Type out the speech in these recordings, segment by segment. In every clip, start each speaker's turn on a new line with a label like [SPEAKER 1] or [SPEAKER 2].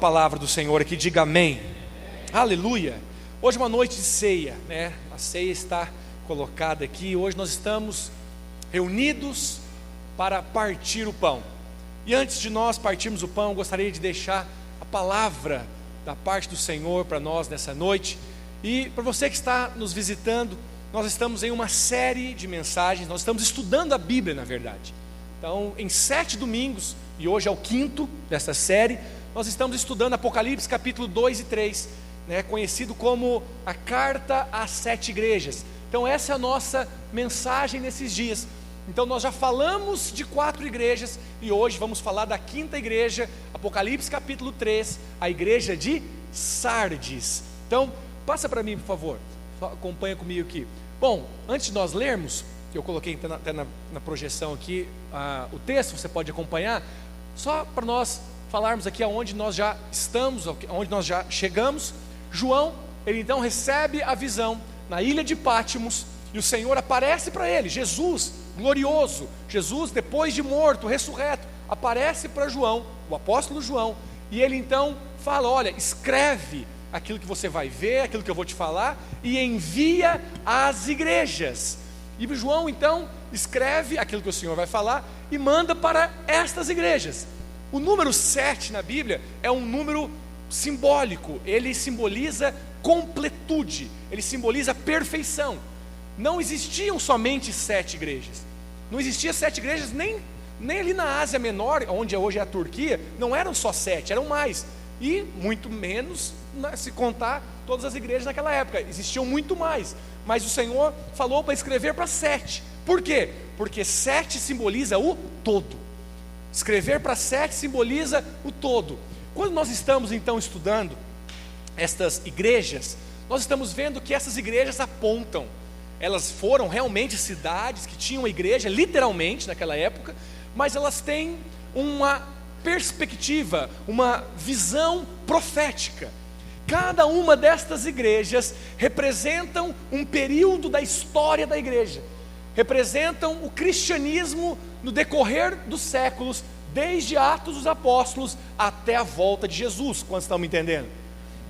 [SPEAKER 1] palavra do Senhor aqui, diga amém. Aleluia. Hoje é uma noite de ceia, né? A ceia está colocada aqui. Hoje nós estamos reunidos para partir o pão. E antes de nós partirmos o pão, eu gostaria de deixar a palavra da parte do Senhor para nós nessa noite. E para você que está nos visitando, nós estamos em uma série de mensagens, nós estamos estudando a Bíblia, na verdade. Então, em 7 domingos, e hoje é o 5º dessa série, nós estamos estudando Apocalipse capítulo 2 e 3, né, conhecido como a carta às 7 igrejas. Então essa é a nossa mensagem nesses dias. Então nós já falamos de 4 igrejas, e hoje vamos falar da 5ª igreja, Apocalipse capítulo 3, a igreja de Sardes. Então, passa para mim, por favor, acompanha comigo aqui. Bom, antes de nós lermos, eu coloquei até na projeção aqui o texto, você pode acompanhar, só para nós falarmos aqui aonde nós já estamos, aonde nós já chegamos. João, ele então recebe a visão na ilha de Pátimos, e o Senhor aparece para ele, Jesus, glorioso, Jesus depois de morto, ressurreto, aparece para João, o apóstolo João, e ele então fala: olha, escreve aquilo que você vai ver, aquilo que eu vou te falar, e envia às igrejas. E João então escreve aquilo que o Senhor vai falar e manda para estas igrejas. O número 7 na Bíblia é um número simbólico, ele simboliza completude, ele simboliza perfeição. Não existiam somente 7 igrejas, não existia 7 igrejas nem ali na Ásia Menor, onde hoje é a Turquia, não eram só 7, eram mais, e muito menos se contar todas as igrejas naquela época, existiam muito mais, mas o Senhor falou para escrever para 7, por quê? Porque 7 simboliza o todo, escrever para 7 simboliza o todo. Quando nós estamos então estudando estas igrejas, nós estamos vendo que essas igrejas apontam, elas foram realmente cidades que tinham uma igreja, literalmente naquela época, mas elas têm uma perspectiva, uma visão profética. Cada uma destas igrejas representam um período da história da igreja, representam o cristianismo no decorrer dos séculos, desde Atos dos Apóstolos até a volta de Jesus. Quantos estão me entendendo?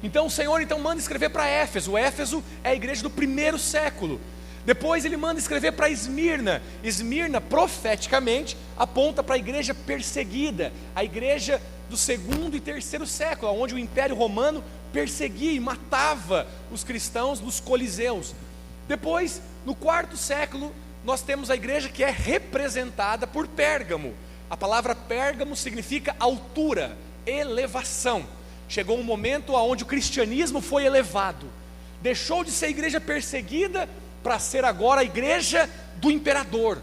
[SPEAKER 1] Então o Senhor então manda escrever para Éfeso. Éfeso é a igreja do 1º século. Depois ele manda escrever para Esmirna. Esmirna, profeticamente, aponta para a igreja perseguida, a igreja do 2º e 3º século, onde o Império Romano perseguia e matava os cristãos nos coliseus. Depois, no 4º século, nós temos a igreja que é representada por Pérgamo. A palavra Pérgamo significa altura, elevação. Chegou um momento onde o cristianismo foi elevado, deixou de ser a igreja perseguida para ser agora a igreja do imperador,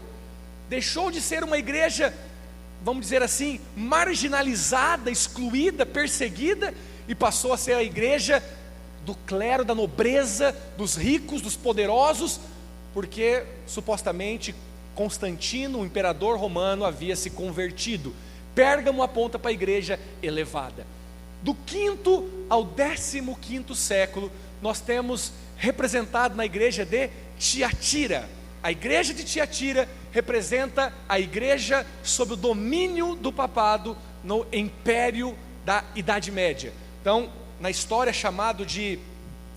[SPEAKER 1] deixou de ser uma igreja, vamos dizer assim, marginalizada, excluída, perseguida, e passou a ser a igreja do clero, da nobreza, dos ricos, dos poderosos, porque supostamente Constantino, o imperador romano, havia se convertido. Pérgamo aponta para a igreja elevada. Do 5º ao 15º século, nós temos representado na igreja de Tiatira. A igreja de Tiatira representa a igreja sob o domínio do papado no império da Idade Média. Então, na história é chamado de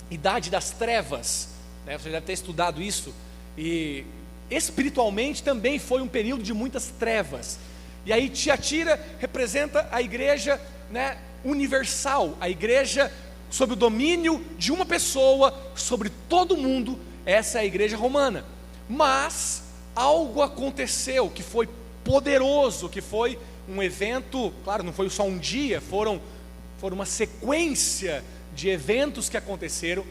[SPEAKER 1] Idade das Trevas, né? Você deve ter estudado isso, e espiritualmente também foi um período de muitas trevas. E aí Tiatira representa a igreja, né, universal, a igreja sob o domínio de uma pessoa sobre todo mundo. Essa é a igreja romana. Mas algo aconteceu que foi poderoso, que foi um evento, claro, não foi só um dia, foram uma sequência de eventos que aconteceram,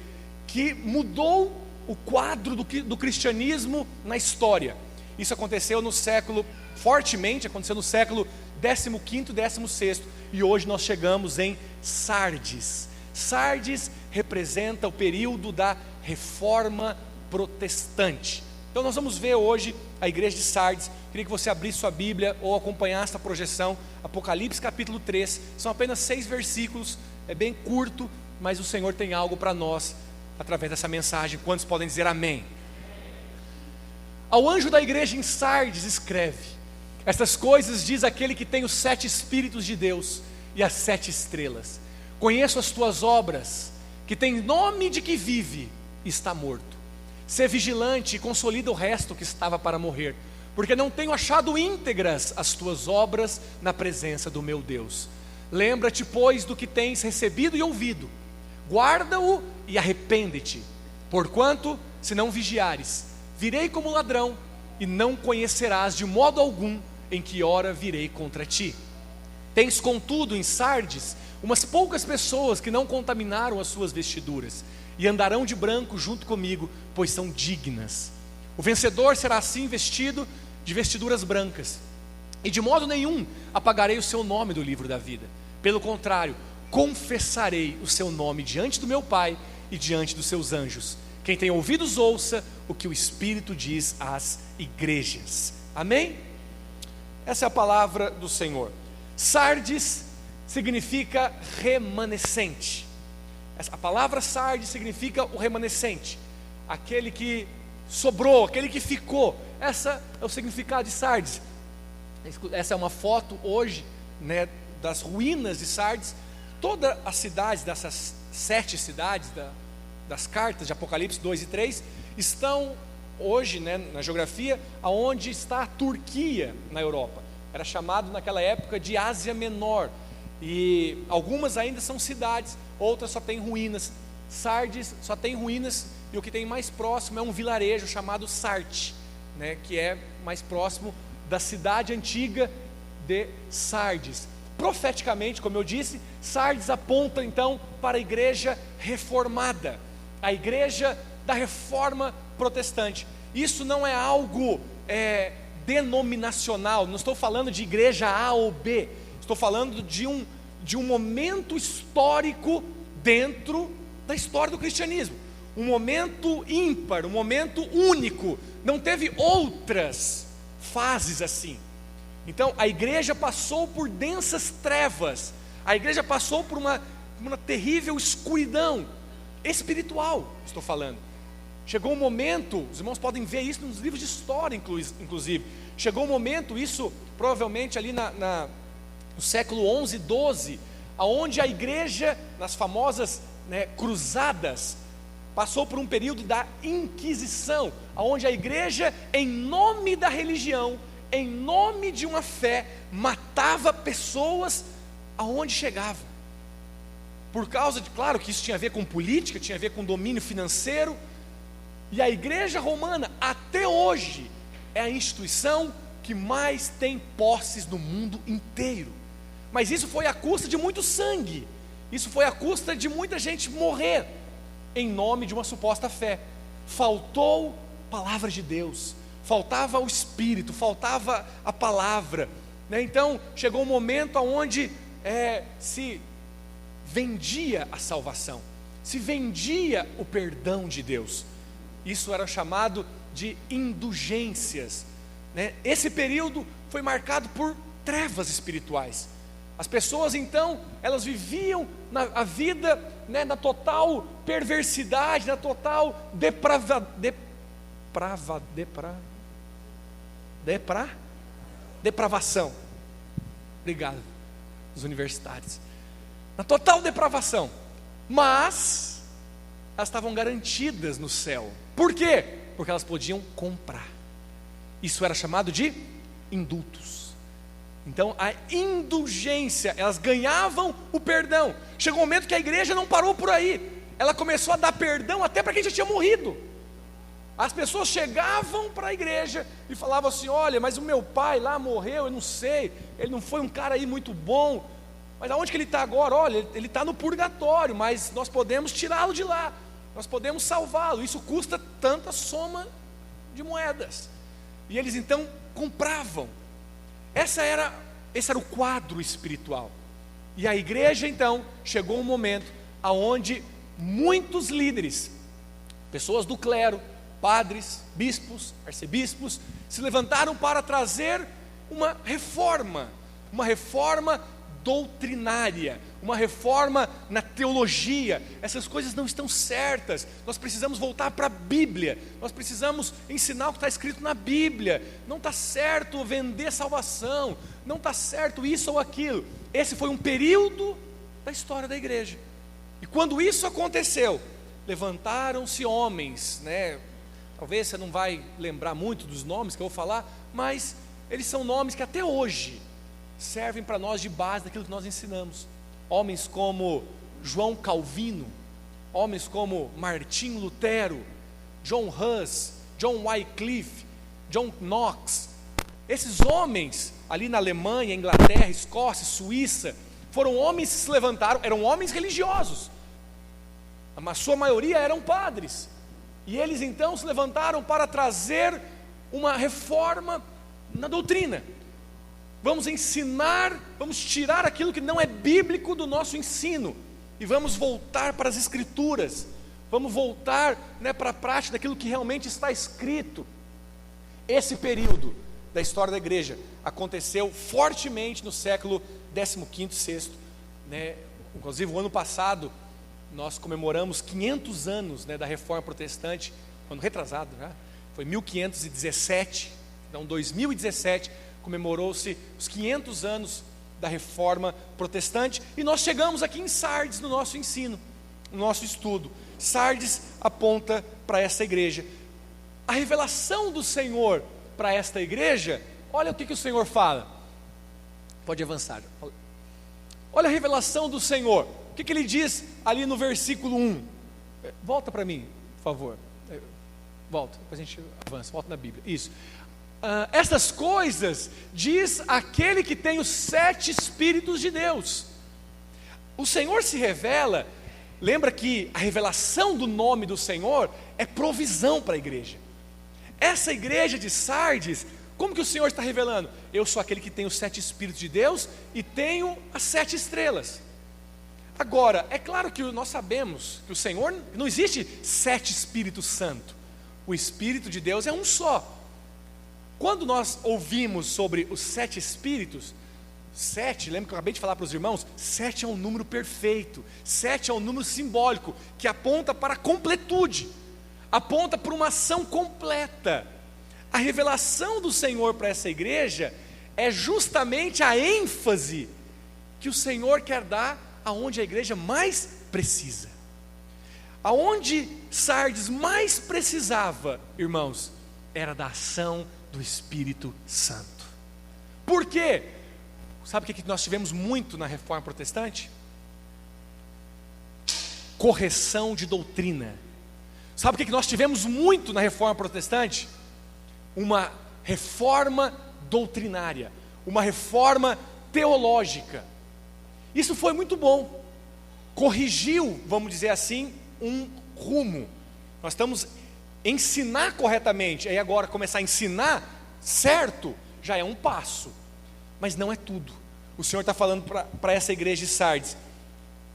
[SPEAKER 1] que mudou o quadro do cristianismo na história. Isso aconteceu no século, fortemente aconteceu no século 15º e 16º, e hoje nós chegamos em Sardes. Sardes representa o período da Reforma Protestante. Então nós vamos ver hoje a igreja de Sardes. Queria que você abrisse sua Bíblia ou acompanhasse a projeção, Apocalipse capítulo 3, são apenas 6 versículos, é bem curto, mas o Senhor tem algo para nós através dessa mensagem. Quantos podem dizer amém? Ao anjo da igreja em Sardes escreve: estas coisas diz aquele que tem os 7 Espíritos de Deus e as 7 estrelas. Conheço as tuas obras, que tem nome de que vive e está morto. Sê vigilante e consolida o resto que estava para morrer, porque não tenho achado íntegras as tuas obras na presença do meu Deus. Lembra-te, pois, do que tens recebido e ouvido, guarda-o e arrepende-te, porquanto, se não vigiares, virei como ladrão, e não conhecerás de modo algum em que hora virei contra ti. Tens, contudo, em Sardes, umas poucas pessoas que não contaminaram as suas vestiduras, e andarão de branco junto comigo, pois são dignas. O vencedor será assim vestido de vestiduras brancas, e de modo nenhum apagarei o seu nome do livro da vida. Pelo contrário, confessarei o seu nome diante do meu Pai e diante dos seus anjos. Quem tem ouvidos ouça o que o Espírito diz às igrejas. Amém? Essa é a palavra do Senhor. Sardes significa remanescente. A palavra Sardes significa o remanescente, aquele que sobrou, aquele que ficou. Essa é o significado de Sardes. Essa é uma foto hoje, né, das ruínas de Sardes. Todas as cidades, dessas 7 cidades das cartas de Apocalipse 2 e 3, estão hoje, né, na geografia, aonde está a Turquia na Europa. Era chamado naquela época de Ásia Menor, e algumas ainda são cidades, outras só tem ruínas. Sardes só tem ruínas, e o que tem mais próximo é um vilarejo chamado Sarte, né, que é mais próximo da cidade antiga de Sardes. Profeticamente, como eu disse, Sardes aponta então para a igreja reformada, a igreja da reforma protestante. Isso não é algo denominacional, não estou falando de igreja A ou B, estou falando de um momento histórico dentro da história do cristianismo, um momento ímpar, um momento único, não teve outras fases assim. Então a igreja passou por densas trevas, a igreja passou por uma terrível escuridão espiritual, estou falando. Chegou um momento, os irmãos podem ver isso nos livros de história, inclusive. Chegou um momento, isso provavelmente ali no século 11, 12, aonde a igreja, nas famosas, né, cruzadas, passou por um período da Inquisição, aonde a igreja, em nome da religião, em nome de uma fé, matava pessoas aonde chegava. Por causa de, claro que isso tinha a ver com política, tinha a ver com domínio financeiro. E a igreja romana, até hoje, é a instituição que mais tem posses no mundo inteiro. Mas isso foi à custa de muito sangue, isso foi à custa de muita gente morrer, em nome de uma suposta fé. Faltou palavra de Deus, faltava o Espírito, faltava a palavra, né? Então chegou um momento onde se vendia a salvação, se vendia o perdão de Deus. Isso era chamado de indulgências, né? Esse período foi marcado por trevas espirituais. As pessoas então, elas viviam a vida, né, na total perversidade, na total depravação. Obrigado, os universitários. Na total depravação, mas elas estavam garantidas no céu. Por quê? Porque elas podiam comprar. Isso era chamado de indultos. Então a indulgência, elas ganhavam o perdão. Chegou um momento que a igreja não parou por aí, ela começou a dar perdão até para quem já tinha morrido. As pessoas chegavam para a igreja e falavam assim: olha, mas o meu pai lá morreu, eu não sei, ele não foi um cara aí muito bom, mas aonde que ele está agora? Olha, ele está no purgatório, mas nós podemos tirá-lo de lá, nós podemos salvá-lo, isso custa tanta soma de moedas. E eles então compravam. Esse era o quadro espiritual. E a igreja então chegou um momento aonde muitos líderes, pessoas do clero, padres, bispos, arcebispos, se levantaram para trazer uma reforma doutrinária, uma reforma na teologia. Essas coisas não estão certas, nós precisamos voltar para a Bíblia, nós precisamos ensinar o que está escrito na Bíblia. Não está certo vender salvação, não está certo isso ou aquilo. Esse foi um período da história da igreja. E quando isso aconteceu, levantaram-se homens, né? Talvez você não vai lembrar muito dos nomes que eu vou falar, mas eles são nomes que até hoje servem para nós de base daquilo que nós ensinamos. Homens como João Calvino, homens como Martim Lutero, John Hus, John Wycliffe, John Knox. Esses homens ali na Alemanha, Inglaterra, Escócia, Suíça, foram homens que se levantaram, eram homens religiosos, a sua maioria eram padres, e eles então se levantaram para trazer uma reforma na doutrina. Vamos ensinar, vamos tirar aquilo que não é bíblico do nosso ensino, e vamos voltar para as Escrituras, vamos voltar, né, para a prática daquilo que realmente está escrito. Esse período da história da igreja aconteceu fortemente no século 15º, 6º, né? Inclusive o ano passado nós comemoramos 500 anos, né, da Reforma Protestante, ano retrasado, né? Foi 1517, então 2017 comemorou-se os 500 anos da Reforma Protestante, e nós chegamos aqui em Sardes no nosso ensino, no nosso estudo. Sardes aponta para essa igreja. A revelação do Senhor para esta igreja, olha o que o Senhor fala. Pode avançar. Olha a revelação do Senhor. O que ele diz ali no versículo 1? Volta para mim, por favor. Volta, depois a gente avança. Volta na Bíblia. Isso. Essas coisas diz aquele que tem os 7 Espíritos de Deus. O Senhor se revela. Lembra que a revelação do nome do Senhor é provisão para a igreja. Essa igreja de Sardes, como que o Senhor está revelando? Eu sou aquele que tem os 7 Espíritos de Deus e tenho as 7 estrelas. Agora, é claro que nós sabemos que o Senhor, não existe 7 Espíritos Santos. O Espírito de Deus é um só. Quando nós ouvimos sobre os 7 Espíritos, 7, lembra que eu acabei de falar para os irmãos? 7 é um número perfeito, 7 é um número simbólico, que aponta para a completude, aponta para uma ação completa. A revelação do Senhor para essa igreja é justamente a ênfase que o Senhor quer dar aonde a igreja mais precisa. Aonde Sardes mais precisava, irmãos, era da ação do Espírito Santo. Por quê? Sabe o que nós tivemos muito na Reforma Protestante? Correção de doutrina. Sabe o que nós tivemos muito na Reforma Protestante? Uma reforma doutrinária, uma reforma teológica. Isso foi muito bom. Corrigiu, vamos dizer assim, um rumo. Nós estamos ensinar corretamente, aí agora começar a ensinar certo, já é um passo. Mas não é tudo. O Senhor está falando para essa igreja de Sardes: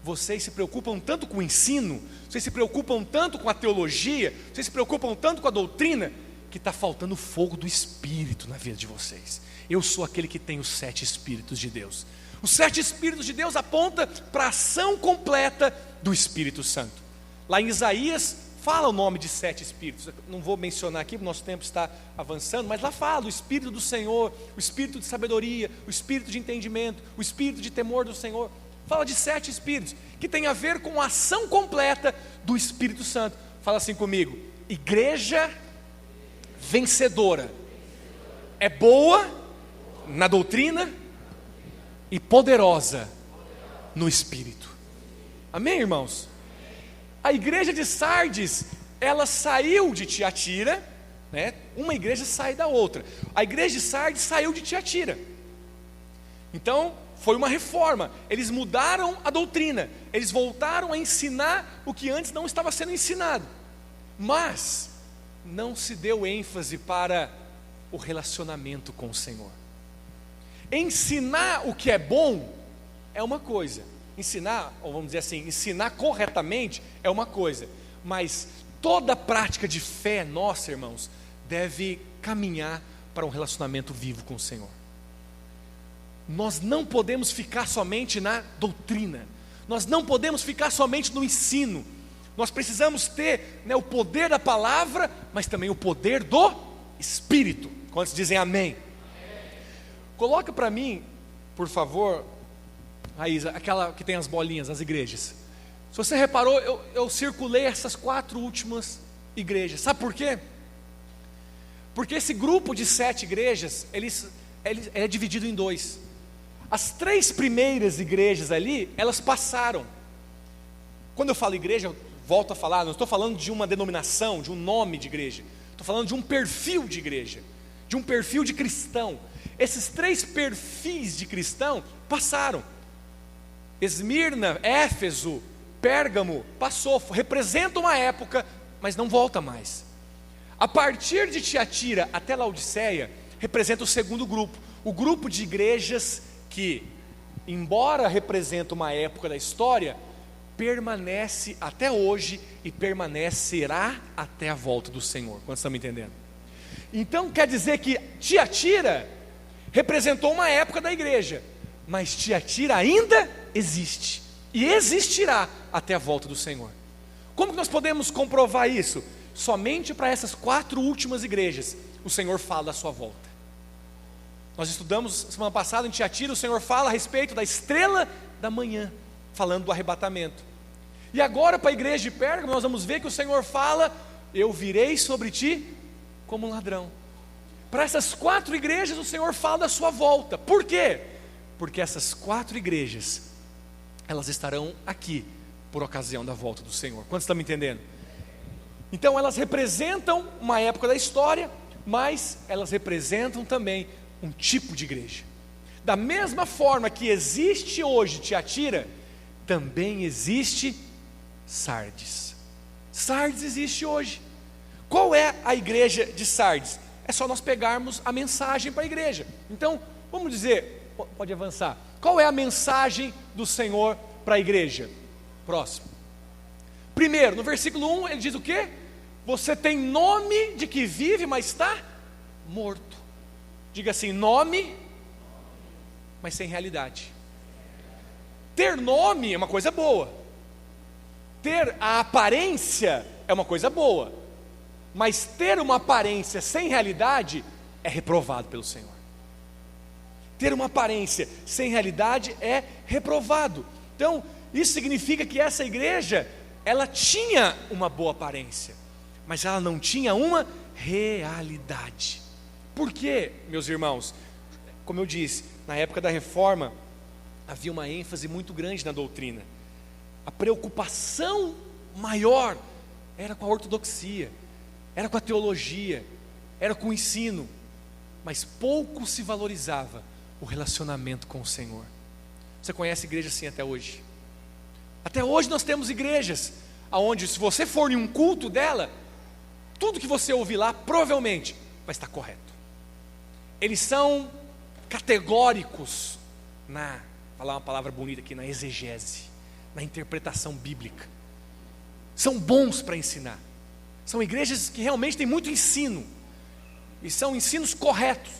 [SPEAKER 1] vocês se preocupam tanto com o ensino, vocês se preocupam tanto com a teologia, vocês se preocupam tanto com a doutrina, que está faltando o fogo do Espírito na vida de vocês. Eu sou aquele que tem os 7 Espíritos de Deus. Os 7 Espíritos de Deus apontam para a ação completa do Espírito Santo. Lá em Isaías fala o nome de 7 Espíritos. Eu não vou mencionar aqui, porque o nosso tempo está avançando, mas lá fala o Espírito do Senhor, o Espírito de sabedoria, o Espírito de entendimento, o Espírito de temor do Senhor. Fala de 7 Espíritos, que tem a ver com a ação completa do Espírito Santo. Fala assim comigo: igreja vencedora é boa na doutrina e poderosa no Espírito. Amém, irmãos? A igreja de Sardes, ela saiu de Tiatira, né? Uma igreja sai da outra. A igreja de Sardes saiu de Tiatira. Então, foi uma reforma. Eles mudaram a doutrina. Eles voltaram a ensinar o que antes não estava sendo ensinado. Mas não se deu ênfase para o relacionamento com o Senhor. Ensinar o que é bom é uma coisa. Ensinar, ou vamos dizer assim, ensinar corretamente é uma coisa. Mas toda prática de fé nossa, irmãos, deve caminhar para um relacionamento vivo com o Senhor. Nós não podemos ficar somente na doutrina. Nós não podemos ficar somente no ensino. Nós precisamos ter, né, o poder da palavra, mas também o poder do Espírito. Quantos dizem amém? Coloca para mim, por favor, Raíza, aquela que tem as bolinhas, as igrejas. Se você reparou, eu circulei essas 4 últimas igrejas. Sabe por quê? Porque esse grupo de 7 igrejas, ele é dividido em 2. As 3 primeiras igrejas ali, elas passaram. Quando eu falo igreja, eu volto a falar, não estou falando de uma denominação, de um nome de igreja. Estou falando de um perfil de igreja, de um perfil de cristão. Esses 3 perfis de cristão passaram. Esmirna, Éfeso, Pérgamo, passou, representa uma época, mas não volta mais. A partir de Tiatira até Laodiceia, representa o segundo grupo, o grupo de igrejas que, embora represente uma época da história, permanece até hoje e permanecerá até a volta do Senhor. Quantos estão me entendendo? Então quer dizer que Tiatira representou uma época da igreja, mas Tiatira ainda existe e existirá até a volta do Senhor. Como que nós podemos comprovar isso? Somente para essas 4 últimas igrejas o Senhor fala da sua volta. Nós estudamos semana passada em Tiatira, o Senhor fala a respeito da estrela da manhã, falando do arrebatamento. E agora para a igreja de Pérgamo nós vamos ver que o Senhor fala: eu virei sobre ti como um ladrão. Para essas 4 igrejas o Senhor fala da sua volta. Por quê? Porque essas 4 igrejas, elas estarão aqui por ocasião da volta do Senhor. Quantos estão me entendendo? Então elas representam uma época da história, mas elas representam também um tipo de igreja. Da mesma forma que existe hoje Tiatira, também existe Sardes. Sardes existe hoje. Qual é a igreja de Sardes? É só nós pegarmos a mensagem para a igreja. Então, vamos dizer, pode avançar. Qual é a mensagem do Senhor para a igreja? Próximo. Primeiro, no versículo 1, ele diz o quê? Você tem nome de que vive, mas está morto. Diga assim, nome, mas sem realidade. Ter nome é uma coisa boa. Ter a aparência é uma coisa boa. Mas ter uma aparência sem realidade é reprovado pelo Senhor. Ter uma aparência sem realidade é reprovado. Então, isso significa que essa igreja, ela tinha uma boa aparência, mas ela não tinha uma realidade. Por quê, meus irmãos? Como eu disse, na época da reforma, havia uma ênfase muito grande na doutrina. A preocupação maior era com a ortodoxia, era com a teologia, era com o ensino, mas pouco se valorizava o relacionamento com o Senhor. Você conhece igreja assim até hoje? Até hoje nós temos igrejas onde, se você for em um culto dela, tudo que você ouvir lá provavelmente vai estar correto. Eles são categóricos falar uma palavra bonita aqui, na exegese, na interpretação bíblica. São bons para ensinar. São igrejas que realmente têm muito ensino, e são ensinos corretos.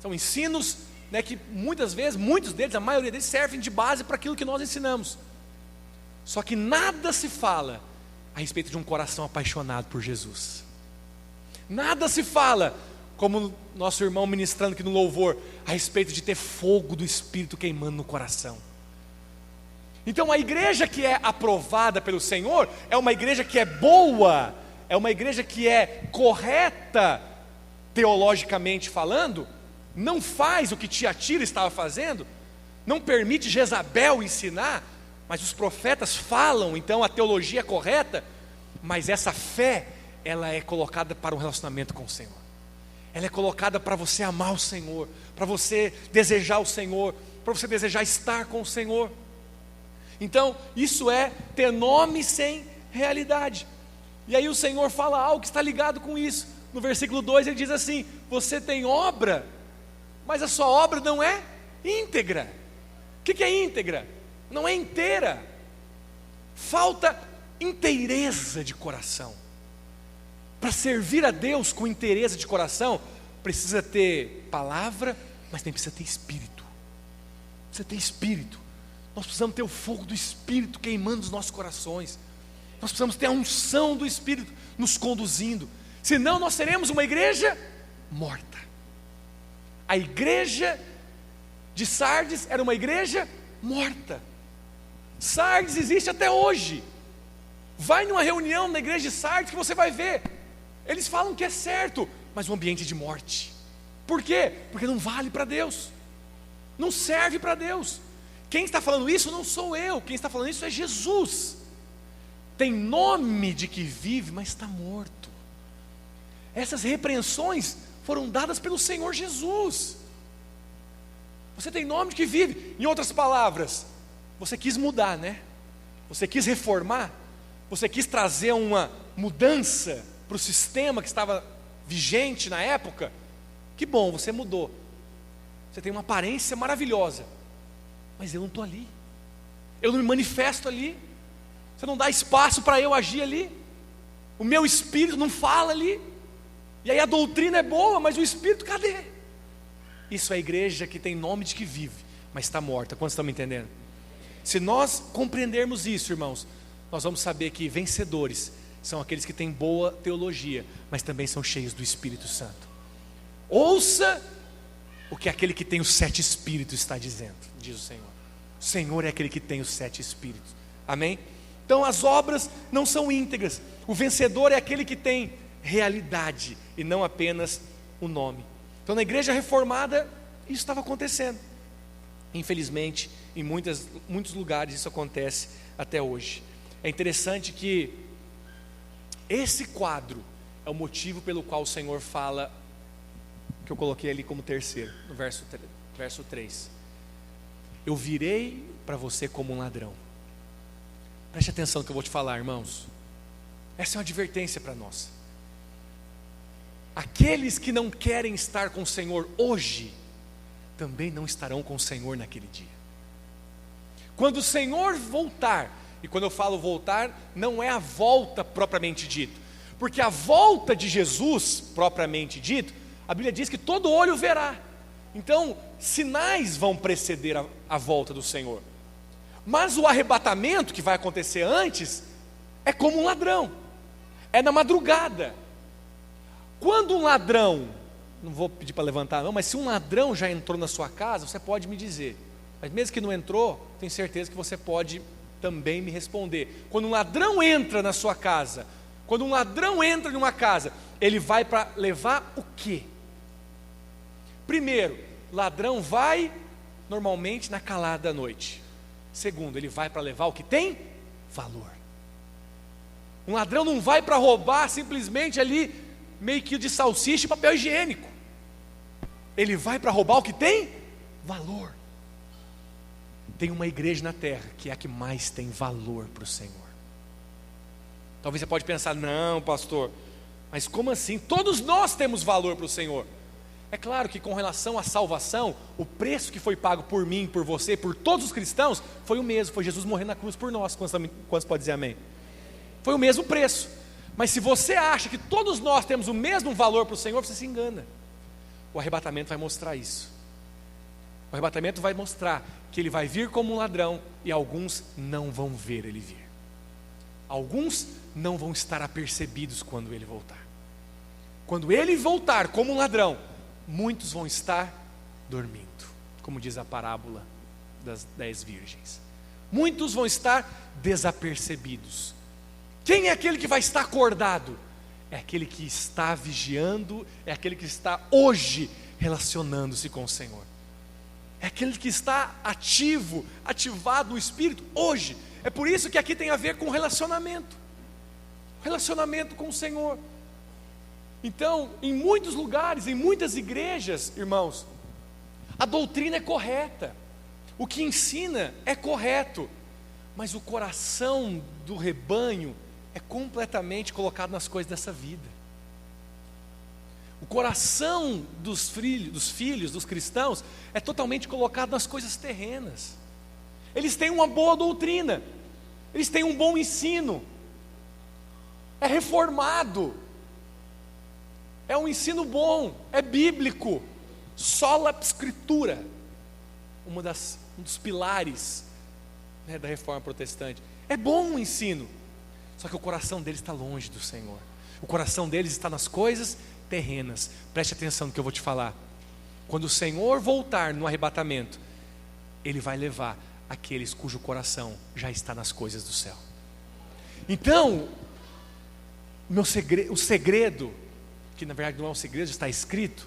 [SPEAKER 1] São ensinos, que muitas vezes, muitos deles, a maioria deles, servem de base para aquilo que nós ensinamos. Só que nada se fala a respeito de um coração apaixonado por Jesus. Nada se fala, como nosso irmão ministrando aqui no louvor, a respeito de ter fogo do Espírito queimando no coração. Então a igreja que é aprovada pelo Senhor é uma igreja que é boa, é uma igreja que é correta teologicamente falando, não faz o que Tiatira estava fazendo, não permite Jezabel ensinar, mas os profetas falam, então a teologia é correta, mas essa fé, ela é colocada para um relacionamento com o Senhor. Ela é colocada para você amar o Senhor, para você desejar o Senhor, para você desejar estar com o Senhor. Então, isso é ter nome sem realidade. E aí o Senhor fala algo que está ligado com isso. No versículo 2 ele diz assim: você tem obra, mas a sua obra não é íntegra. O que é íntegra? Não é inteira. Falta inteireza de coração. Para servir a Deus com inteireza de coração, precisa ter palavra, mas também precisa ter espírito. Precisa ter espírito. Nós precisamos ter o fogo do Espírito queimando nos nossos corações. Nós precisamos ter a unção do Espírito nos conduzindo. Senão nós seremos uma igreja morta. A igreja de Sardes era uma igreja morta. Sardes existe até hoje. Vai numa reunião na igreja de Sardes que você vai ver. Eles falam que é certo, mas um ambiente de morte. Por quê? Porque não vale para Deus, não serve para Deus. Quem está falando isso não sou eu, quem está falando isso é Jesus. Tem nome de que vive, mas está morto. Essas repreensões foram dadas pelo Senhor Jesus. Você tem nome de que vive. Em outras palavras, você quis mudar, né? Você quis reformar, você quis trazer uma mudança para o sistema que estava vigente na época. Que bom, você mudou. Você tem uma aparência maravilhosa, mas eu não estou ali, eu não me manifesto ali. Você não dá espaço para eu agir ali, o meu espírito não fala ali. E aí a doutrina é boa, mas o espírito cadê? Isso é a igreja que tem nome de que vive, mas está morta. Quantos estão me entendendo? Se nós compreendermos isso, irmãos, nós vamos saber que vencedores são aqueles que têm boa teologia, mas também são cheios do Espírito Santo. Ouça o que aquele que tem os 7 espíritos está dizendo, diz o Senhor. O Senhor é aquele que tem os 7 espíritos. Amém? Então as obras não são íntegras. O vencedor é aquele que tem realidade e não apenas o nome. Então na igreja reformada isso estava acontecendo. Infelizmente, em muitos lugares isso acontece até hoje. É interessante que esse quadro é o motivo pelo qual o Senhor fala, que eu coloquei ali como terceiro, no verso 3. Eu virei para você como um ladrão. Preste atenção no que eu vou te falar, irmãos. Essa é uma advertência para nós. Aqueles que não querem estar com o Senhor hoje, também não estarão com o Senhor naquele dia. Quando o Senhor voltar, e quando eu falo voltar, não é a volta propriamente dito, porque a volta de Jesus, propriamente dito, a Bíblia diz que todo olho verá. Então, sinais vão preceder a volta do Senhor. Mas o arrebatamento que vai acontecer antes, é como um ladrão, é na madrugada. Quando um ladrão, não vou pedir para levantar não, mas se um ladrão já entrou na sua casa, você pode me dizer. Mas mesmo que não entrou, tenho certeza que você pode também me responder. Quando um ladrão entra na sua casa, quando um ladrão entra numa casa, ele vai para levar o quê? Primeiro, ladrão vai normalmente na calada da noite. Segundo, ele vai para levar o que tem valor. Um ladrão não vai para roubar simplesmente ali meio quilo de salsicha e papel higiênico. Ele vai para roubar o que tem valor. Tem uma igreja na terra que é a que mais tem valor para o Senhor. Talvez você pode pensar, não pastor, mas como assim? Todos nós temos valor para o Senhor. É claro que com relação à salvação, o preço que foi pago por mim, por você, por todos os cristãos, foi o mesmo, foi Jesus morrendo na cruz por nós. Quantos podem dizer amém? Foi o mesmo preço. Mas se você acha que todos nós temos o mesmo valor para o Senhor, você se engana. O arrebatamento vai mostrar isso. O arrebatamento vai mostrar que ele vai vir como um ladrão e alguns não vão ver ele vir. Alguns não vão estar apercebidos quando ele voltar. Quando ele voltar como um ladrão, muitos vão estar dormindo, como diz a parábola das 10 virgens. Muitos vão estar desapercebidos. Quem é aquele que vai estar acordado? É aquele que está vigiando, é aquele que está hoje relacionando-se com o Senhor. É aquele que está ativo, ativado no Espírito hoje. É por isso que aqui tem a ver com relacionamento. Relacionamento com o Senhor. Então, em muitos lugares, em muitas igrejas, irmãos, a doutrina é correta, o que ensina é correto, mas o coração do rebanho é completamente colocado nas coisas dessa vida. O coração dos filhos dos cristãos é totalmente colocado nas coisas terrenas. Eles têm uma boa doutrina, eles têm um bom ensino, é reformado, é um ensino bom, é bíblico, sola escritura, um dos pilares, né, da reforma protestante. É bom o ensino, só que o coração deles está longe do Senhor. O coração deles está nas coisas terrenas. Preste atenção no que eu vou te falar. Quando o Senhor voltar no arrebatamento, Ele vai levar aqueles cujo coração já está nas coisas do céu. Então, o segredo, que na verdade não é um segredo, está escrito,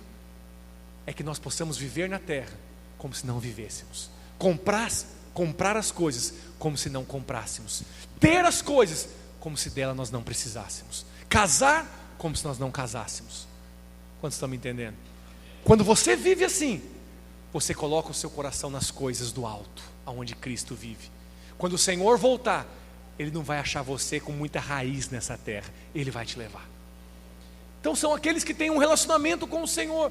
[SPEAKER 1] é que nós possamos viver na terra como se não vivêssemos, comprar as coisas como se não comprássemos, ter as coisas como se dela nós não precisássemos, casar como se nós não casássemos. Quantos estão me entendendo? Quando você vive assim, você coloca o seu coração nas coisas do alto, aonde Cristo vive. Quando o Senhor voltar, Ele não vai achar você com muita raiz nessa terra, Ele vai te levar. Então são aqueles que têm um relacionamento com o Senhor.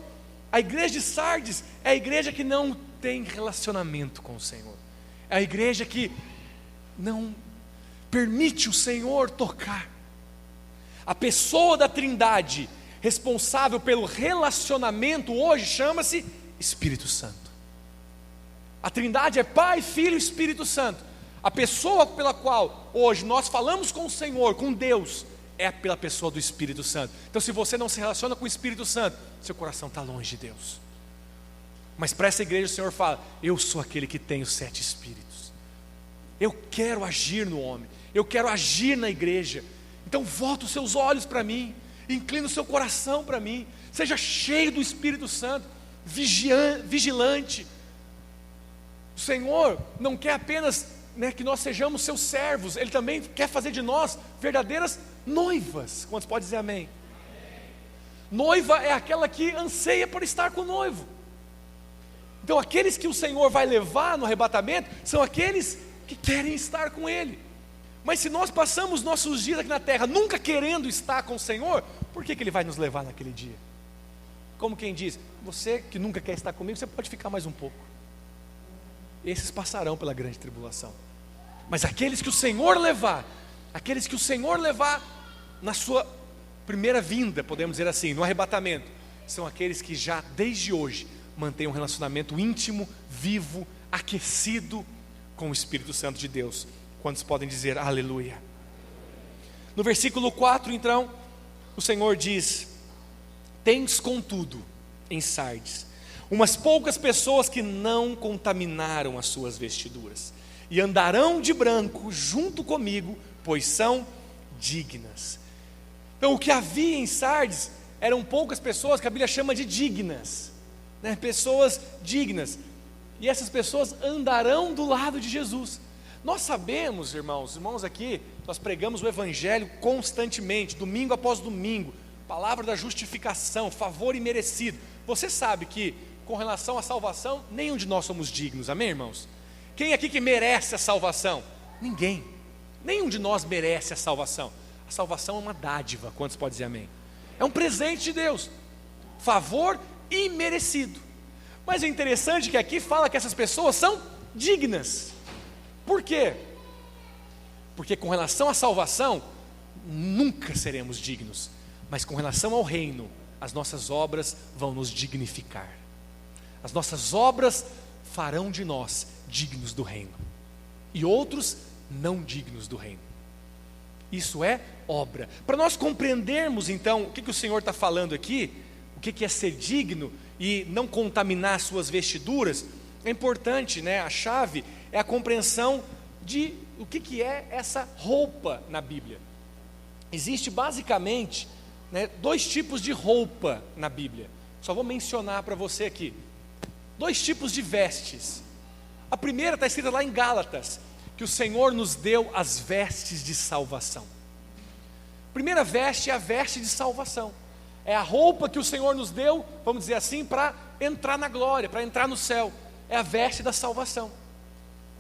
[SPEAKER 1] A igreja de Sardes é a igreja que não tem relacionamento com o Senhor, é a igreja que não permite o Senhor tocar. A pessoa da Trindade responsável pelo relacionamento hoje chama-se Espírito Santo. A Trindade é Pai, Filho e Espírito Santo. A pessoa pela qual hoje nós falamos com o Senhor, com Deus, é pela pessoa do Espírito Santo. Então, se você não se relaciona com o Espírito Santo, seu coração está longe de Deus. Mas para essa igreja o Senhor fala: eu sou aquele que tem os 7 Espíritos. Eu quero agir no homem, eu quero agir na igreja. Então volta os seus olhos para mim, inclina o seu coração para mim, seja cheio do Espírito Santo, vigilante. O Senhor não quer apenas que nós sejamos seus servos, Ele também quer fazer de nós verdadeiras noivas. Quantos podem dizer amém? Noiva é aquela que anseia por estar com o noivo. Então aqueles que o Senhor vai levar no arrebatamento são aqueles que querem estar com Ele. Mas se nós passamos nossos dias aqui na terra nunca querendo estar com o Senhor, por que Ele vai nos levar naquele dia? Como quem diz: você que nunca quer estar comigo, você pode ficar mais um pouco. Esses passarão pela grande tribulação. Mas aqueles que o Senhor levar na sua primeira vinda, podemos dizer assim, no arrebatamento, são aqueles que já desde hoje mantêm um relacionamento íntimo, vivo, aquecido com o Espírito Santo de Deus. Quantos podem dizer aleluia? No versículo 4 então, o Senhor diz: tens contudo em Sardes umas poucas pessoas que não contaminaram as suas vestiduras, e andarão de branco junto comigo, pois são dignas. Então o que havia em Sardes eram poucas pessoas que a Bíblia chama de dignas, pessoas dignas, e essas pessoas andarão do lado de Jesus. Nós sabemos, irmãos aqui, nós pregamos o Evangelho constantemente, domingo após domingo, palavra da justificação, favor imerecido. Você sabe que com relação à salvação, nenhum de nós somos dignos, amém, irmãos? Quem aqui que merece a salvação? Ninguém, nenhum de nós merece a salvação. A salvação é uma dádiva, quantos podem dizer amém? É um presente de Deus, favor imerecido. Mas é interessante que aqui fala que essas pessoas são dignas. Por quê? Porque com relação à salvação, nunca seremos dignos, mas com relação ao reino, as nossas obras vão nos dignificar. As nossas obras farão de nós dignos do reino, e outros não dignos do reino. Isso é obra. Para nós compreendermos então o que o Senhor está falando aqui, o que é ser digno e não contaminar suas vestiduras, é importante, a chave é a compreensão de o que é essa roupa na Bíblia. Existe basicamente 2 tipos de roupa na Bíblia. Só vou mencionar para você aqui 2 tipos de vestes. A primeira está escrita lá em Gálatas, que o Senhor nos deu as vestes de salvação. A primeira veste é a veste de salvação, é a roupa que o Senhor nos deu, vamos dizer assim, para entrar na glória, para entrar no céu. É a veste da salvação.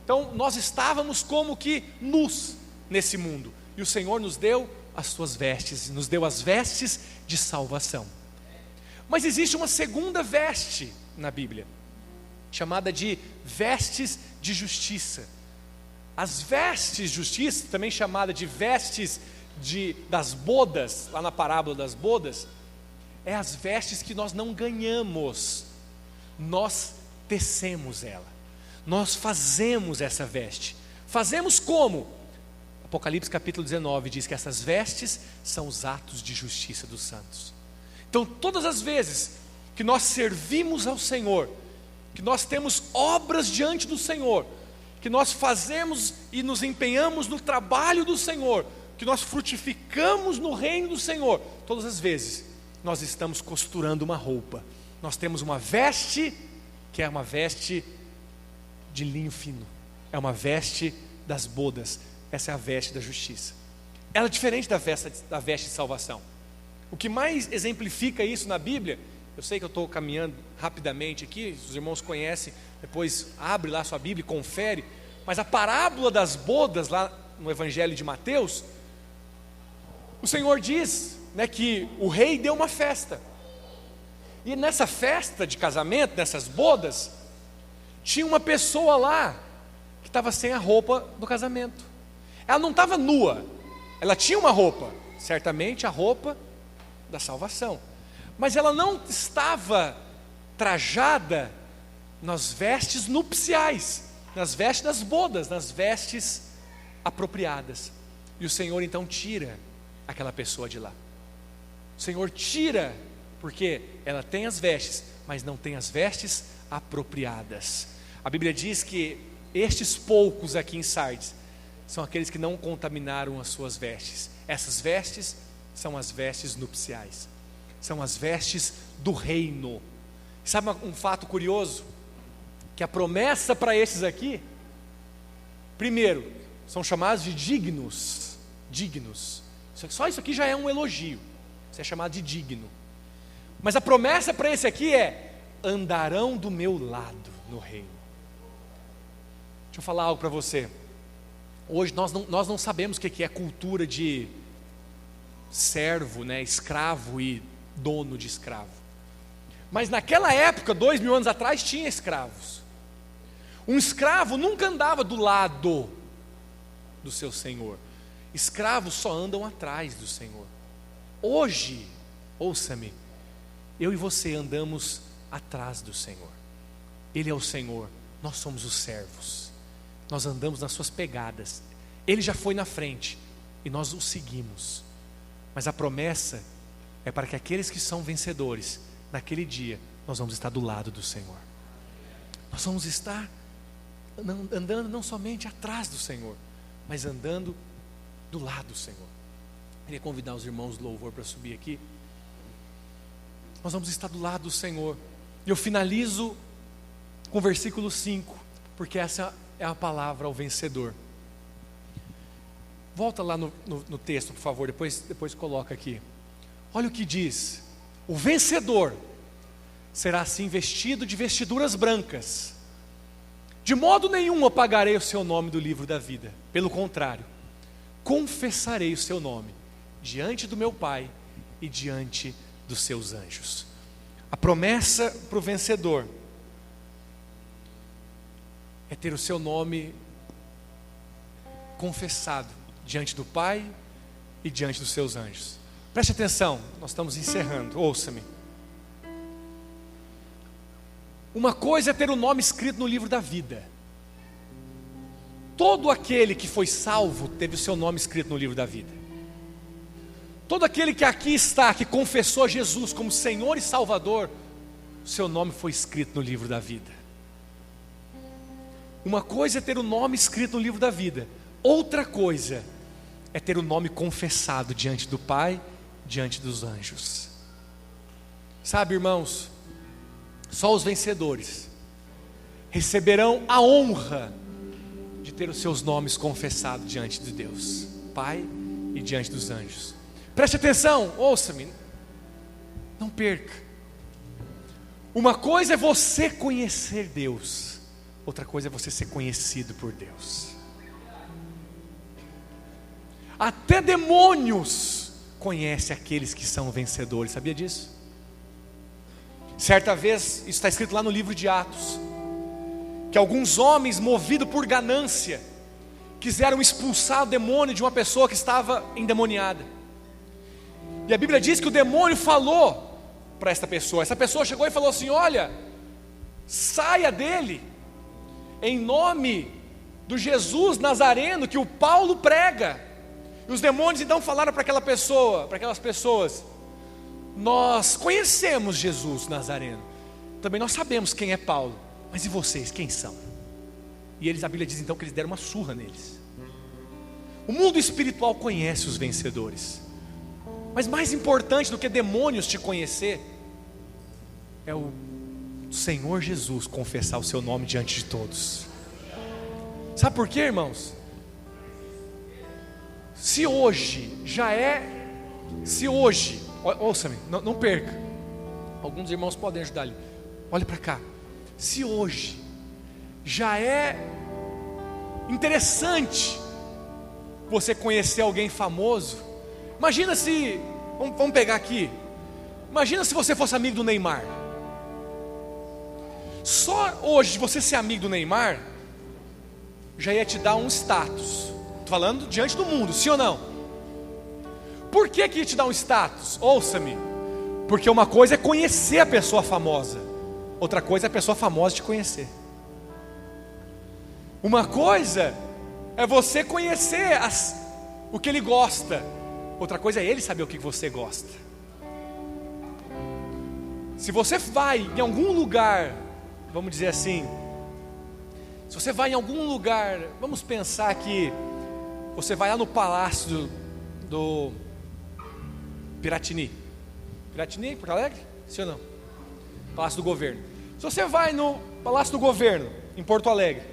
[SPEAKER 1] Então nós estávamos como que nus nesse mundo, e o Senhor nos deu as suas vestes, nos deu as vestes de salvação. Mas existe uma segunda veste na Bíblia, chamada de vestes de justiça. As vestes de justiça, também chamada de vestes das bodas, lá na parábola das bodas, é as vestes que nós não ganhamos, nós tecemos ela, nós fazemos essa veste. Fazemos como? Apocalipse capítulo 19 diz que essas vestes são os atos de justiça dos santos. Então todas as vezes que nós servimos ao Senhor, que nós temos obras diante do Senhor, que nós fazemos e nos empenhamos no trabalho do Senhor, que nós frutificamos no reino do Senhor, todas as vezes nós estamos costurando uma roupa. Nós temos uma veste, que é uma veste de linho fino, é uma veste das bodas, essa é a veste da justiça. Ela é diferente da veste de salvação. O que mais exemplifica isso na Bíblia, eu sei que eu estou caminhando rapidamente aqui, os irmãos conhecem, depois abre lá sua Bíblia e confere, mas a parábola das bodas lá no Evangelho de Mateus, o Senhor diz, né, que o rei deu uma festa, e nessa festa de casamento, nessas bodas, tinha uma pessoa lá que estava sem a roupa do casamento. Ela não estava nua, ela tinha uma roupa, certamente a roupa da salvação, mas ela não estava trajada nas vestes nupciais, nas vestes das bodas, nas vestes apropriadas. E o Senhor então tira aquela pessoa de lá. O Senhor tira, porque ela tem as vestes, mas não tem as vestes apropriadas. A Bíblia diz que estes poucos aqui em Sardes são aqueles que não contaminaram as suas vestes. Essas vestes são as vestes nupciais, são as vestes do reino. Sabe um fato curioso? Que a promessa para esses aqui, primeiro, são chamados de dignos. Só isso aqui já é um elogio, você é chamado de digno. Mas a promessa para esse aqui é: andarão do meu lado no reino. Deixa eu falar algo para você. Hoje nós não sabemos o que é cultura de servo, né, escravo e dono de escravo. Mas naquela época, 2000 anos atrás, tinha escravos. Um escravo nunca andava do lado do seu senhor. Escravos só andam atrás do Senhor. Hoje, ouça-me, eu e você andamos atrás do Senhor. Ele é o Senhor, nós somos os servos. Nós andamos nas suas pegadas. Ele já foi na frente e nós o seguimos. Mas a promessa é para que aqueles que são vencedores, naquele dia, nós vamos estar do lado do Senhor. Nós vamos estar andando não somente atrás do Senhor, mas andando do lado do Senhor. Eu queria convidar os irmãos do louvor para subir aqui. Nós vamos estar do lado do Senhor. E eu finalizo com o versículo 5, porque essa é a palavra ao vencedor. Volta lá no texto, por favor, depois coloca aqui. Olha o que diz: o vencedor será assim vestido de vestiduras brancas. De modo nenhum apagarei o seu nome do livro da vida. Pelo contrário, confessarei o seu nome diante do meu Pai e diante dos seus anjos. A promessa para o vencedor é ter o seu nome confessado diante do Pai e diante dos seus anjos. Preste atenção, nós estamos encerrando, ouça-me. Uma coisa é ter o nome escrito no livro da vida. Todo aquele que foi salvo teve o seu nome escrito no livro da vida. Todo aquele que aqui está, que confessou Jesus como Senhor e Salvador, o seu nome foi escrito no livro da vida. Uma coisa é ter o nome escrito no livro da vida, outra coisa é ter o nome confessado diante do Pai, diante dos anjos. Sabe, irmãos, só os vencedores receberão a honra de ter os seus nomes confessados diante de Deus, Pai, e diante dos anjos. Preste atenção, ouça-me, não perca. Uma coisa é você conhecer Deus, outra coisa é você ser conhecido por Deus. Até demônios conhecem aqueles que são vencedores, sabia disso? Certa vez, isso está escrito lá no livro de Atos, que alguns homens, movidos por ganância, quiseram expulsar o demônio de uma pessoa que estava endemoniada. E a Bíblia diz que o demônio falou para essa pessoa chegou e falou assim: olha, saia dele, em nome do Jesus Nazareno que o Paulo prega. E os demônios então falaram para aquelas pessoas: nós conhecemos Jesus Nazareno, também nós sabemos quem é Paulo, mas e vocês, quem são? E a Bíblia diz então que eles deram uma surra neles. O mundo espiritual conhece os vencedores. Mas mais importante do que demônios te conhecer, é o Senhor Jesus confessar o seu nome diante de todos. Sabe por quê, irmãos? Se hoje, ouça-me, não perca. Alguns irmãos podem ajudar ali. Olha para cá. Se hoje já é interessante você conhecer alguém famoso, imagina se, vamos pegar aqui, imagina se você fosse amigo do Neymar. Só hoje você ser amigo do Neymar já ia te dar um status. Estou falando diante do mundo, sim ou não? Por que ia te dar um status? Ouça-me. Porque uma coisa é conhecer a pessoa famosa, outra coisa é a pessoa famosa te conhecer. Uma coisa é você conhecer o que ele gosta, outra coisa é ele saber o que você gosta. Se você vai em algum lugar, vamos dizer assim, se você vai em algum lugar, vamos pensar que você vai lá no palácio do Piratini, Porto Alegre? Sim ou não? Palácio do Governo. Se você vai no Palácio do Governo, em Porto Alegre,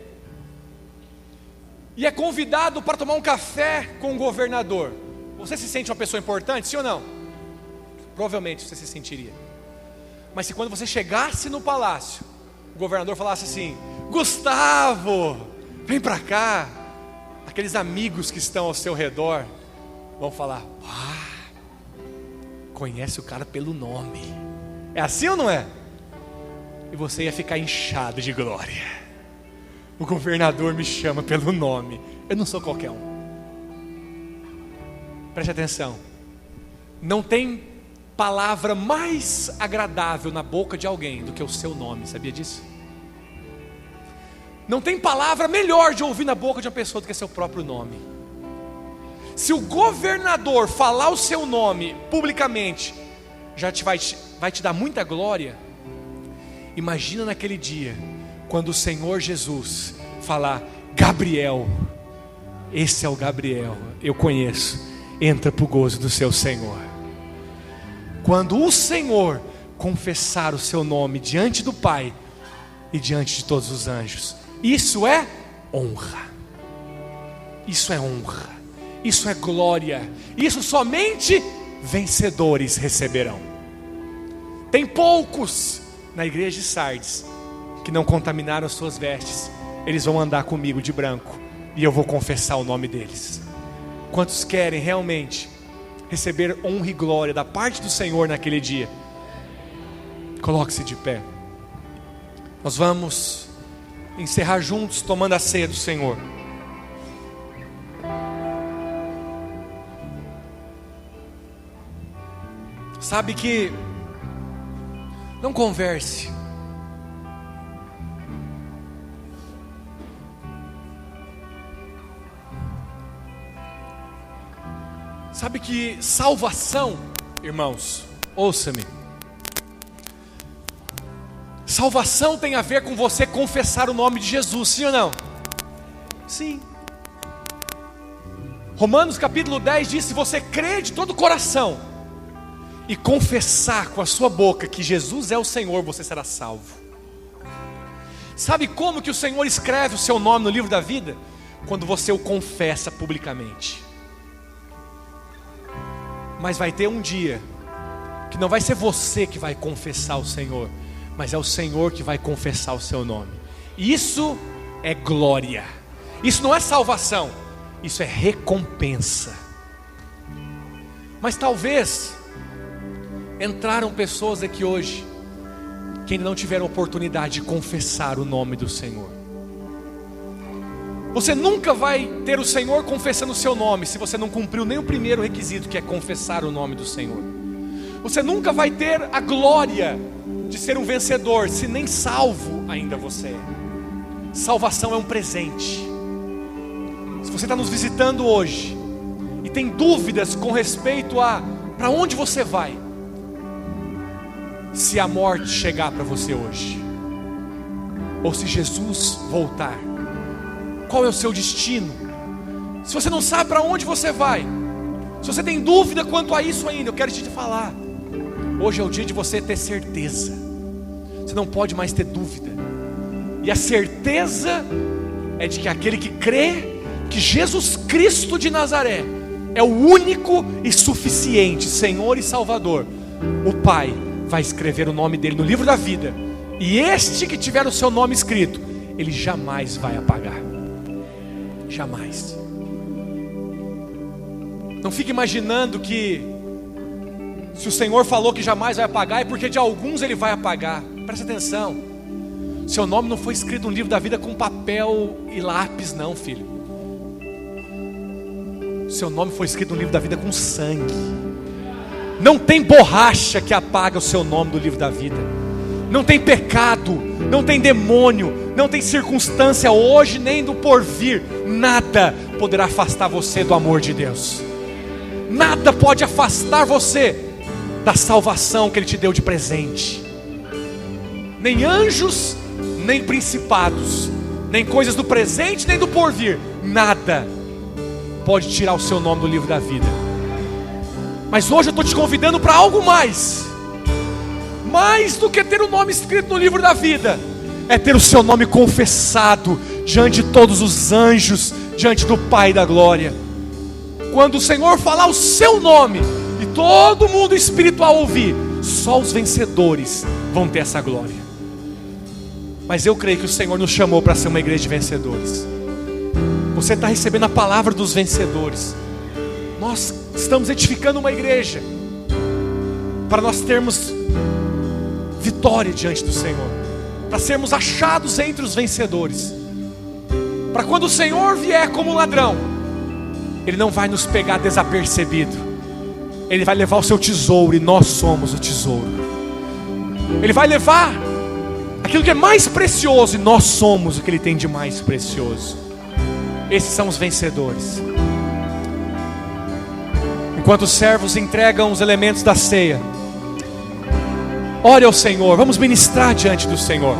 [SPEAKER 1] e é convidado para tomar um café com o governador, você se sente uma pessoa importante, sim ou não? Provavelmente você se sentiria. Mas se quando você chegasse no palácio, o governador falasse assim: Gustavo, vem para cá, aqueles amigos que estão ao seu redor vão falar: conhece o cara pelo nome. É assim ou não é? E você ia ficar inchado de glória. O governador me chama pelo nome, eu não sou qualquer um. Preste atenção. Não tem palavra mais agradável na boca de alguém do que o seu nome, sabia disso? Não tem palavra melhor de ouvir na boca de uma pessoa do que seu próprio nome. Se o governador falar o seu nome publicamente, já vai te dar muita glória. Imagina naquele dia, quando o Senhor Jesus falar: Gabriel, esse é o Gabriel, eu conheço, entra para o gozo do seu Senhor. Quando o Senhor confessar o seu nome diante do Pai e diante de todos os anjos, isso é honra. Isso é honra. Isso é glória. Isso somente vencedores receberão. Tem poucos na igreja de Sardes que não contaminaram as suas vestes. Eles vão andar comigo de branco e eu vou confessar o nome deles. Quantos querem realmente receber honra e glória da parte do Senhor naquele dia? Coloque-se de pé. Nós vamos encerrar juntos tomando a ceia do Senhor. Sabe que não converse. Sabe que salvação, irmãos, ouça-me. Salvação tem a ver com você confessar o nome de Jesus, sim ou não? Sim. Romanos capítulo 10 diz: se você crer de todo o coração e confessar com a sua boca que Jesus é o Senhor, você será salvo. Sabe como que o Senhor escreve o seu nome no livro da vida? Quando você o confessa publicamente. Mas vai ter um dia que não vai ser você que vai confessar o Senhor, mas é o Senhor que vai confessar o seu nome. Isso é glória. Isso não é salvação, isso é recompensa. Mas talvez entraram pessoas aqui hoje que ainda não tiveram oportunidade de confessar o nome do Senhor. Você nunca vai ter o Senhor confessando o seu nome se você não cumpriu nem o primeiro requisito, que é confessar o nome do Senhor. Você nunca vai ter a glória de ser um vencedor se nem salvo ainda você é. Salvação é um presente. Se você está nos visitando hoje e tem dúvidas com respeito a para onde você vai, se a morte chegar para você hoje, ou se Jesus voltar, qual é o seu destino, se você não sabe para onde você vai, se você tem dúvida quanto a isso ainda, eu quero te falar, hoje é o dia de você ter certeza. Você não pode mais ter dúvida. E a certeza é de que aquele que crê que Jesus Cristo de Nazaré é o único e suficiente Senhor e Salvador, o Pai vai escrever o nome dele no livro da vida, e este que tiver o seu nome escrito, ele jamais vai apagar. Jamais. Não fique imaginando que se o Senhor falou que jamais vai apagar, é porque de alguns ele vai apagar. Presta atenção, seu nome não foi escrito no livro da vida com papel e lápis não, filho. Seu nome foi escrito no livro da vida com sangue. Não tem borracha que apaga o seu nome do livro da vida. Não tem pecado, não tem demônio, não tem circunstância hoje nem do porvir. Nada poderá afastar você do amor de Deus. Nada pode afastar você da salvação que Ele te deu de presente. Nem anjos, nem principados, nem coisas do presente, nem do porvir. Nada pode tirar o seu nome do livro da vida. Mas hoje eu estou te convidando para algo mais. Mais do que ter o nome escrito no livro da vida, é ter o seu nome confessado diante de todos os anjos, diante do Pai da glória. Quando o Senhor falar o seu nome e todo mundo espiritual ouvir, só os vencedores vão ter essa glória. Mas eu creio que o Senhor nos chamou para ser uma igreja de vencedores. Você está recebendo a palavra dos vencedores. Nós estamos edificando uma igreja para nós termos vitória diante do Senhor, para sermos achados entre os vencedores, para quando o Senhor vier como um ladrão, Ele não vai nos pegar desapercebido. Ele vai levar o seu tesouro, e nós somos o tesouro. Ele vai levar aquilo que é mais precioso, e nós somos o que Ele tem de mais precioso. Esses são os vencedores. Enquanto os servos entregam os elementos da ceia, ore ao Senhor, vamos ministrar diante do Senhor.